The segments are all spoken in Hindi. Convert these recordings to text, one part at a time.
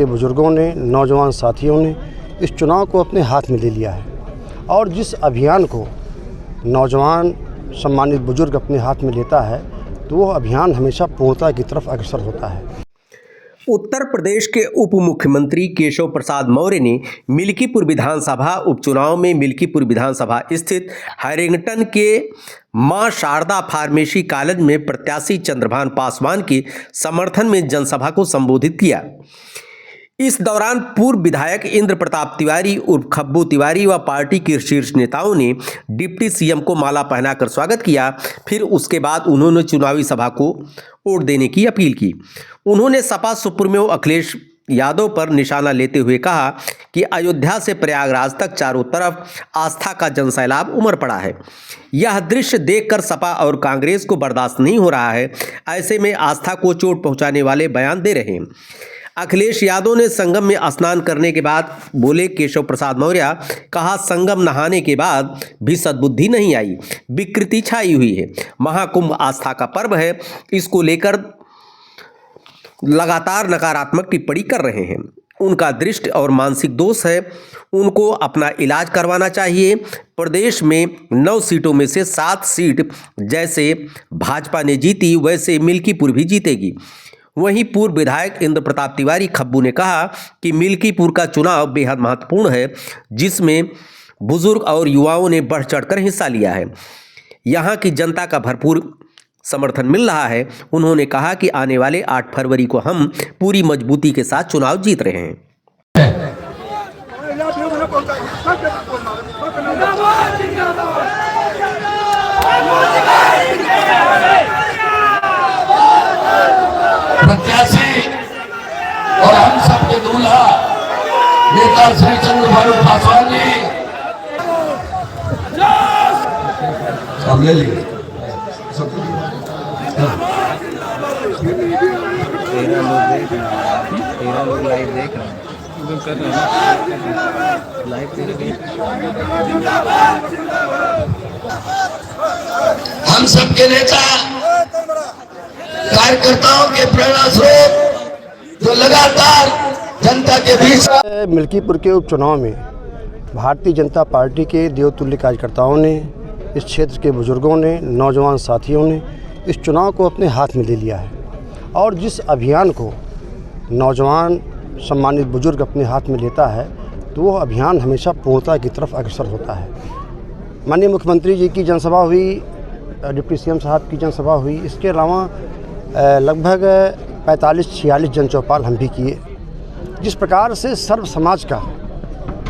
के बुज़ुर्गों ने, नौजवान साथियों ने इस चुनाव को अपने हाथ में ले लिया है और जिस अभियान को नौजवान सम्मानित बुजुर्ग अपने हाथ में लेता है तो वो अभियान हमेशा पूर्णता की तरफ अग्रसर होता है। उत्तर प्रदेश के उप मुख्यमंत्री केशव प्रसाद मौर्य ने मिल्कीपुर विधानसभा उपचुनाव में मिल्कीपुर विधानसभा स्थित हैरिंगटन के मां शारदा फार्मेसी कॉलेज में प्रत्याशी चंद्रभान पासवान के समर्थन में जनसभा को संबोधित किया। इस दौरान पूर्व विधायक इंद्र प्रताप तिवारी उर्फ खब्बू तिवारी व पार्टी के शीर्ष नेताओं ने डिप्टी सीएम को माला पहनाकर स्वागत किया। फिर उसके बाद उन्होंने चुनावी सभा को वोट देने की अपील की। उन्होंने सपा सुप्रीमो अखिलेश यादव पर निशाना लेते हुए कहा कि अयोध्या से प्रयागराज तक चारों तरफ आस्था का जनसैलाब उमड़ पड़ा है। यह दृश्य देखकर सपा और कांग्रेस को बर्दाश्त नहीं हो रहा है। ऐसे में आस्था को चोट पहुंचाने वाले बयान दे रहे हैं। अखिलेश यादव ने संगम में स्नान करने के बाद बोले केशव प्रसाद मौर्य, कहा संगम नहाने के बाद भी सद्बुद्धि नहीं आई, विकृति छाई हुई है। महाकुंभ आस्था का पर्व है, इसको लेकर लगातार नकारात्मक टिप्पणी कर रहे हैं। उनका दृष्टि और मानसिक दोष है, उनको अपना इलाज करवाना चाहिए। प्रदेश में 9 सीटों में से 7 सीट जैसे भाजपा ने जीती वैसे मिल्कीपुर भी जीतेगी। वहीं पूर्व विधायक इंद्र प्रताप तिवारी खब्बू ने कहा कि मिल्कीपुर का चुनाव बेहद महत्वपूर्ण है, जिसमें बुजुर्ग और युवाओं ने बढ़ चढ़कर हिस्सा लिया है। यहां की जनता का भरपूर समर्थन मिल रहा है। उन्होंने कहा कि आने वाले 8 फरवरी को हम पूरी मजबूती के साथ चुनाव जीत रहे हैं। प्रत्याशी और हम सबके दूल्हा नेता श्री चंद्रभान पासवान जी सब ले लिए। तेरा लोग लाइव देख रहे हैं, लाइव हम सबके नेता कार्यकर्ताओं के प्रेरणा स्रोत जो लगातार जनता के बीच। मिल्कीपुर के उपचुनाव में भारतीय जनता पार्टी के देवतुल्य कार्यकर्ताओं ने, इस क्षेत्र के बुजुर्गों ने, नौजवान साथियों ने इस चुनाव को अपने हाथ में ले लिया है और जिस अभियान को नौजवान सम्मानित बुजुर्ग अपने हाथ में लेता है तो वो अभियान हमेशा पूर्णता की तरफ अग्रसर होता है। माननीय मुख्यमंत्री जी की जनसभा हुई, डिप्टी सीएम साहब की जनसभा हुई, इसके अलावा लगभग 45-46 जनचौपाल हम भी किए। जिस प्रकार से सर्व समाज का,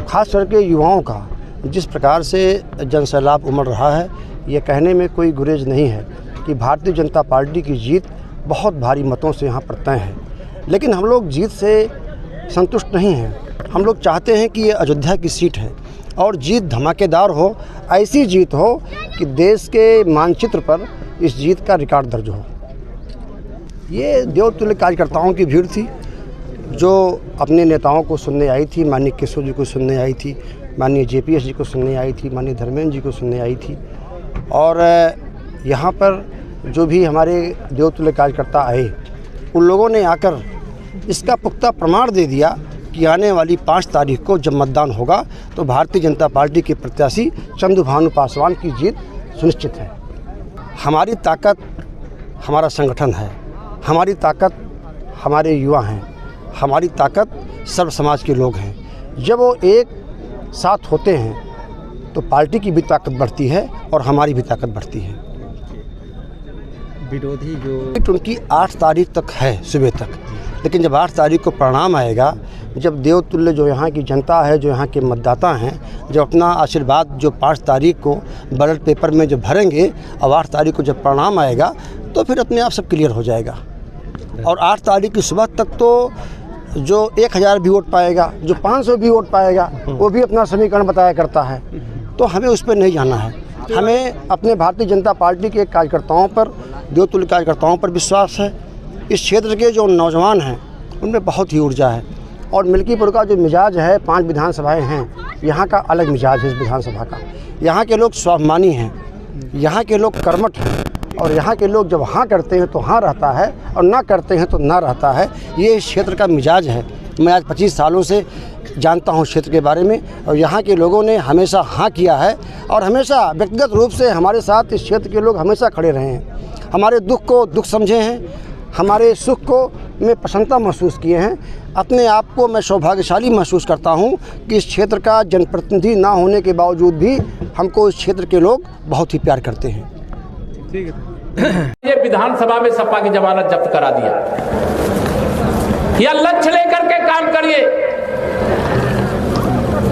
खास करके युवाओं का जिस प्रकार से जनसैलाब उमड़ रहा है, ये कहने में कोई गुरेज नहीं है कि भारतीय जनता पार्टी की जीत बहुत भारी मतों से यहाँ पर तय है। लेकिन हम लोग जीत से संतुष्ट नहीं हैं। हम लोग चाहते हैं कि ये अयोध्या की सीट है और जीत धमाकेदार हो, ऐसी जीत हो कि देश के मानचित्र पर इस जीत का रिकॉर्ड दर्ज हो। ये देवतुल्य कार्यकर्ताओं की भीड़ थी जो अपने नेताओं को सुनने आई थी। माननीय केशव जी को सुनने आई थी, माननीय जेपीएस जी को सुनने आई थी, माननीय धर्मेंद्र जी को सुनने आई थी। और यहाँ पर जो भी हमारे देवतुल्य कार्यकर्ता आए, उन लोगों ने आकर इसका पुख्ता प्रमाण दे दिया कि आने वाली 5 तारीख को जब मतदान होगा तो भारतीय जनता पार्टी के प्रत्याशी चंद्रभान पासवान की जीत सुनिश्चित है। हमारी ताकत हमारा संगठन है, हमारी ताकत हमारे युवा हैं, हमारी ताकत सर्व समाज के लोग हैं। जब वो एक साथ होते हैं तो पार्टी की भी ताकत बढ़ती है और हमारी भी ताकत बढ़ती है। विरोधी जो उनकी 8 तारीख तक है सुबह तक, लेकिन जब 8 तारीख को परिणाम आएगा, जब देवतुल्य जो यहाँ की जनता है, जो यहाँ के मतदाता हैं, जब अपना आशीर्वाद जो 5 तारीख को बैलेट पेपर में जो भरेंगे और 8 तारीख को जब परिणाम आएगा तो फिर अपने आप सब क्लियर हो जाएगा। और 8 तारीख की सुबह तक तो जो 1000 भी वोट पाएगा, जो 500 भी वोट पाएगा, वो भी अपना समीकरण बताया करता है। तो हमें उस पर नहीं जाना है। हमें अपने भारतीय जनता पार्टी के कार्यकर्ताओं पर, देवतुल्य कार्यकर्ताओं पर विश्वास है। इस क्षेत्र के जो नौजवान हैं उनमें बहुत ही ऊर्जा है और मिल्कीपुर का जो मिजाज है, 5 विधानसभाएं हैं, यहाँ का अलग मिजाज है। इस विधानसभा का यहाँ के लोग स्वाभिमानी हैं, यहाँ के लोग कर्मठ हैं और यहाँ के लोग जब हाँ करते हैं तो हाँ रहता है और ना करते हैं तो ना रहता है। ये इस क्षेत्र का मिजाज है। मैं आज 25 सालों से जानता हूँ क्षेत्र के बारे में, और यहाँ के लोगों ने हमेशा हाँ किया है और हमेशा व्यक्तिगत रूप से हमारे साथ इस क्षेत्र के लोग हमेशा खड़े रहे हैं। हमारे दुख को दुख समझे हैं, हमारे सुख को में प्रसन्नता महसूस किए हैं। अपने आप को मैं सौभाग्यशाली महसूस करता हूं कि इस क्षेत्र का जनप्रतिनिधि ना होने के बावजूद भी हमको इस क्षेत्र के लोग बहुत ही प्यार करते हैं। ये विधानसभा में सपा की जमानत जब्त करा दिया। या लक्ष्य लेकर के काम करिए।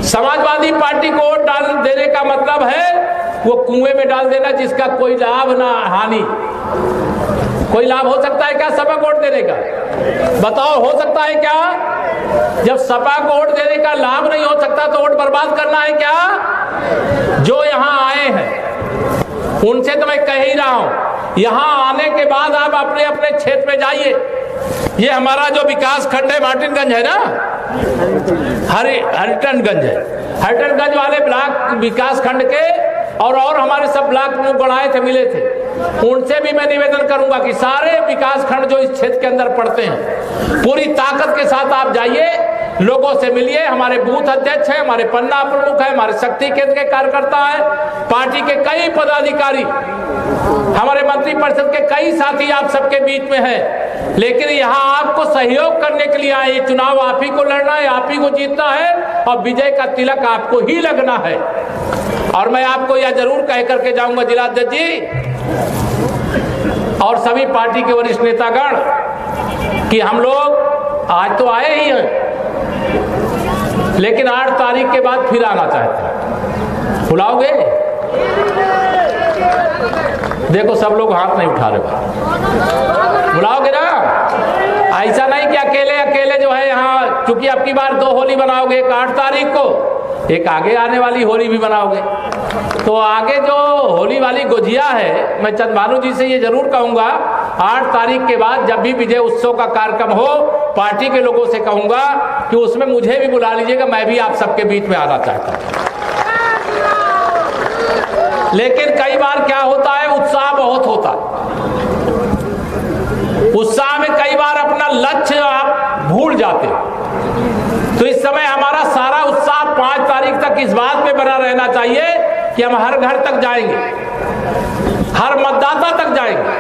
समाजवादी पार्टी को वोट डाल देने का मतलब है वो कुएं में डाल देना जिसका कोई लाभ ना हानि। कोई लाभ हो सकता है क्या सपा को वोट देने का? बताओ, हो सकता है क्या? जब सपा को वोट देने का लाभ नहीं हो सकता तो वोट बर्बाद करना है क्या? जो यहाँ आए हैं उनसे तो मैं कह ही रहा हूं, यहाँ आने के बाद आप अपने अपने क्षेत्र में जाइए। ये हमारा जो विकास खंड है मार्टिनगंज है ना, हरिटनगंज है। हरिटनगंज वाले ब्लॉक विकास खंड के और हमारे सब ब्लॉक में बढ़ाए थे, मिले थे। उनसे भी मैं निवेदन करूंगा कि सारे विकास खंड जो इस क्षेत्र के अंदर पड़ते हैं, पूरी ताकत के साथ आप जाइए, लोगों से मिलिए। हमारे बूथ अध्यक्ष हैं, हमारे पन्ना प्रमुख हैं, हमारे शक्ति केंद्र के कार्यकर्ता हैं, पार्टी के कई पदाधिकारी, हमारे मंत्री परिषद के कई साथी आप सबके बीच में हैं। लेकिन यहाँ आपको सहयोग करने के लिए आए। ये चुनाव आप ही को लड़ना है, आप ही को जीतना है और विजय का तिलक आपको ही लगना है। और मैं आपको यह जरूर कह करके जाऊंगा जिलाध्यक्ष जी और सभी पार्टी के वरिष्ठ नेतागण कि हम लोग आज तो आए ही हैं, लेकिन 8 तारीख के बाद फिर आना चाहते हैं। बुलाओगे? देखो सब लोग हाथ नहीं उठा रहे, बुलाओगे ना? ऐसा नहीं कि अकेले जो है यहाँ, चूंकि अब की बार 2 होली बनाओगे, एक 8 तारीख को, एक आगे आने वाली होली भी बनाओगे। तो आगे जो होली वाली गुजिया है, मैं चंद्रभानु जी से ये जरूर कहूंगा 8 तारीख के बाद जब भी विजय उत्सव का कार्यक्रम हो, पार्टी के लोगों से कहूंगा कि उसमें मुझे भी बुला लीजिएगा, मैं भी आप सबके बीच में आना चाहता हूं। लेकिन कई बार क्या होता है, उत्साह बहुत होता है, उत्साह में कई बार अपना लक्ष्य आप भूल जाते हो। तो इस समय हमारा सारा उत्साह 5 तारीख तक इस बात पे बना रहना चाहिए कि हम हर घर तक जाएंगे, हर मतदाता तक जाएंगे।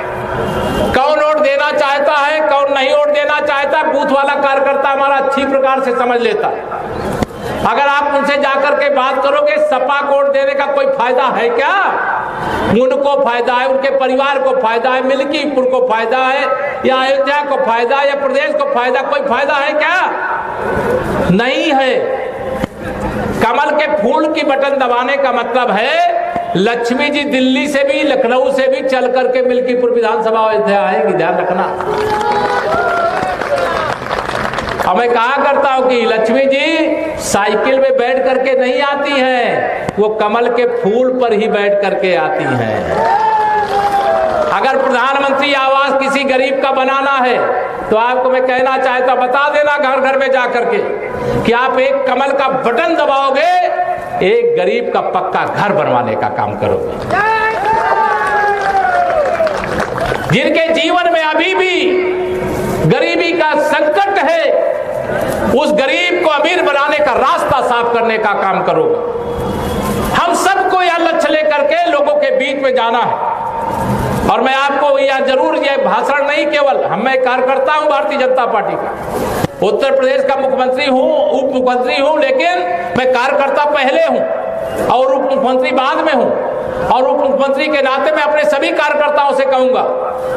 कौन वोट देना चाहता है, कौन नहीं वोट देना चाहता, बूथ वाला कार्यकर्ता हमारा अच्छी प्रकार से समझ लेता है। अगर आप उनसे जाकर के बात करोगे सपा को वोट देने का कोई फायदा है क्या? उनको फायदा है, उनके परिवार को फायदा है, मिल्कीपुर को फायदा है, या अयोध्या को फायदा है, या प्रदेश को फायदा, कोई फायदा है क्या? नहीं है। कमल के फूल की बटन दबाने का मतलब है लक्ष्मी जी दिल्ली से भी, लखनऊ से भी चल करके मिल्कीपुर विधानसभा अयोध्या आएगी, ध्यान रखना। और मैं कहा करता हूं कि लक्ष्मी जी साइकिल में बैठ करके नहीं आती हैं, वो कमल के फूल पर ही बैठ करके आती हैं। अगर प्रधानमंत्री आवास किसी गरीब का बनाना है तो आपको मैं कहना चाहता, बता देना घर घर में जाकर के कि आप एक कमल का बटन दबाओगे, एक गरीब का पक्का घर बनवाने का काम करोगे। जिनके जीवन में अभी भी गरीबी का संकट है, उस गरीब को अमीर बनाने का रास्ता साफ करने का काम करोगे। हम सबको यह लक्ष्य लेकर के लोगों के बीच में जाना है। और मैं आपको यह जरूर, यह भाषण नहीं केवल, मैं कार्यकर्ता हूं भारतीय जनता पार्टी का, उत्तर प्रदेश का मुख्यमंत्री हूं, उप मुख्यमंत्री हूं, लेकिन मैं कार्यकर्ता पहले हूं और उप मुख्यमंत्री बाद में हूं। और उप मुख्यमंत्री के नाते मैं अपने सभी कार्यकर्ताओं से कहूंगा,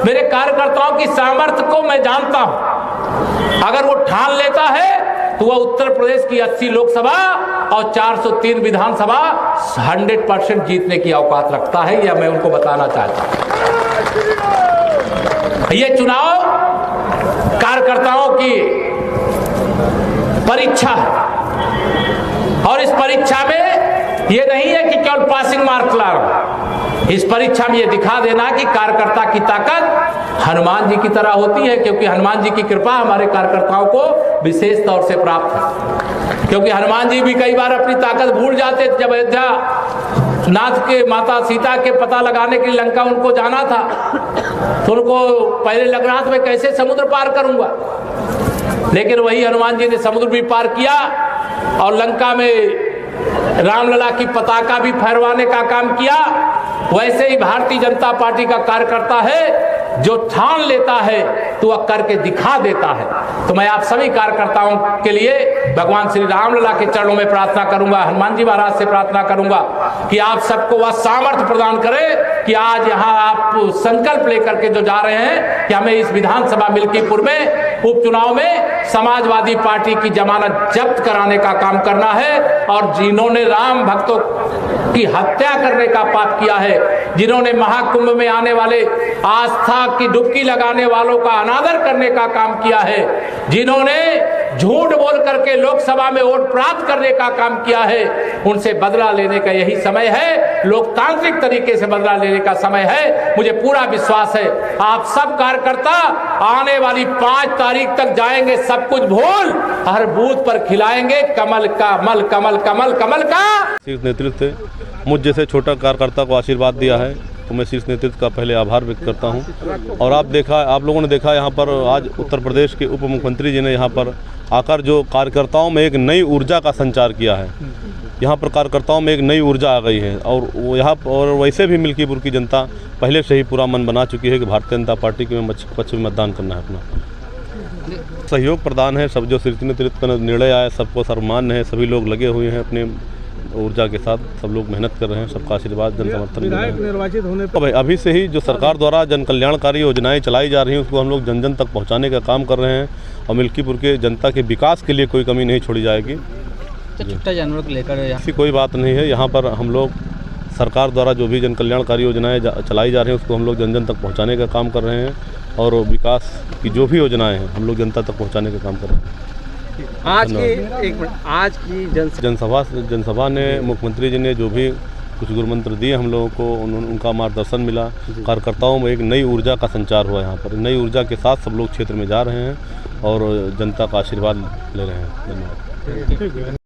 मेरे कार्यकर्ताओं की सामर्थ्य को मैं जानता हूं। अगर वो ठान लेता है तो वह उत्तर प्रदेश की 80 लोकसभा और 403 विधानसभा 100% जीतने की औकात रखता है, यह मैं उनको बताना चाहता हूं। ये चुनाव कार्यकर्ताओं की परीक्षा है और इस परीक्षा में ये नहीं है कि केवल पासिंग मार्क्स ला रहा हूं। इस परीक्षा में ये दिखा देना कि कार्यकर्ता की ताकत हनुमान जी की तरह होती है, क्योंकि हनुमान जी की कृपा हमारे कार्यकर्ताओं को विशेष तौर से प्राप्त है। क्योंकि हनुमान जी भी कई बार अपनी ताकत भूल जाते थे। जब अयोध्या नाथ के माता सीता के पता लगाने के लिए लंका उनको जाना था तो उनको पहले लग रहा था मैं कैसे समुद्र पार करूंगा, लेकिन वही हनुमान जी ने समुद्र भी पार किया और लंका में रामलला की पताका भी फहरवाने का काम किया। वैसे ही भारतीय जनता पार्टी का कार्यकर्ता है, जो ठान लेता है तो वह करके दिखा देता है। तो मैं आप सभी कार्यकर्ताओं के लिए भगवान श्री रामलला के चरणों में प्रार्थना करूंगा, हनुमान जी महाराज से प्रार्थना करूंगा कि आप सबको वह सामर्थ्य प्रदान करें कि आज यहाँ आप संकल्प लेकर के जो जा रहे हैं कि हमें इस विधानसभा मिल्कीपुर में उपचुनाव में समाजवादी पार्टी की जमानत जब्त कराने का काम करना है। और जिन्होंने राम भक्तों की हत्या करने का पाप किया है, जिन्होंने महाकुंभ में आने वाले आस्था की डुबकी लगाने वालों का अनादर करने का काम किया है, जिन्होंने झूठ बोल करके लोकसभा में वोट प्राप्त करने का काम किया है, उनसे बदला लेने का यही समय है, लोकतांत्रिक तरीके से बदला लेने का समय है। मुझे पूरा विश्वास है आप सब कार्यकर्ता आने वाली 5 तारीख तक जाएंगे, सब कुछ भूल हर बूथ पर खिलाएंगे कमल का मल, कमल कमल कमल का। शीर्ष नेतृत्व से मुझ जैसे छोटा कार्यकर्ता को आशीर्वाद दिया है तो मैं शीर्ष नेतृत्व का पहले आभार व्यक्त करता हूं। और आप लोगों ने देखा यहाँ पर आज उत्तर प्रदेश के उप मुख्यमंत्री जी ने यहाँ पर आकर जो कार्यकर्ताओं में एक नई ऊर्जा का संचार किया है। यहाँ पर कार्यकर्ताओं में एक नई ऊर्जा आ गई है और वो यहाँ और वैसे भी मिल्कीपुर की जनता पहले से ही पूरा मन बना चुकी है कि भारतीय जनता पार्टी के पक्ष में मतदान करना है। अपना सहयोग प्रदान है, सब जो शीर्ष नेतृत्व का निर्णय आया सबको सम्मान है, सभी लोग लगे हुए हैं अपने ऊर्जा के साथ, सब लोग मेहनत कर रहे हैं, सबका आशीर्वाद जन समर्थन निर्वाचित होने पर अभी से ही जो सरकार द्वारा जन कल्याणकारी योजनाएं चलाई जा रही हैं उसको हम लोग जन जन तक पहुंचाने का काम कर रहे हैं और मिल्कीपुर के जनता के विकास के लिए कोई कमी नहीं छोड़ी जाएगी। छोटा जानवर को लेकर ऐसी कोई बात नहीं है। यहाँ पर हम लोग सरकार द्वारा जो भी जन कल्याणकारी योजनाएं चलाई जा रही हैं उसको हम लोग जन जन तक पहुँचाने का काम कर रहे हैं और विकास की जो भी योजनाएँ हैं हम लोग जनता तक पहुँचाने का काम कर रहे हैं। आज की जनसभा ने मुख्यमंत्री जी ने जो भी कुछ गुरुमंत्र दिए हम लोगों को, उनका मार्गदर्शन मिला, कार्यकर्ताओं में एक नई ऊर्जा का संचार हुआ। यहाँ पर नई ऊर्जा के साथ सब लोग क्षेत्र में जा रहे हैं और जनता का आशीर्वाद ले रहे हैं। धन्यवाद।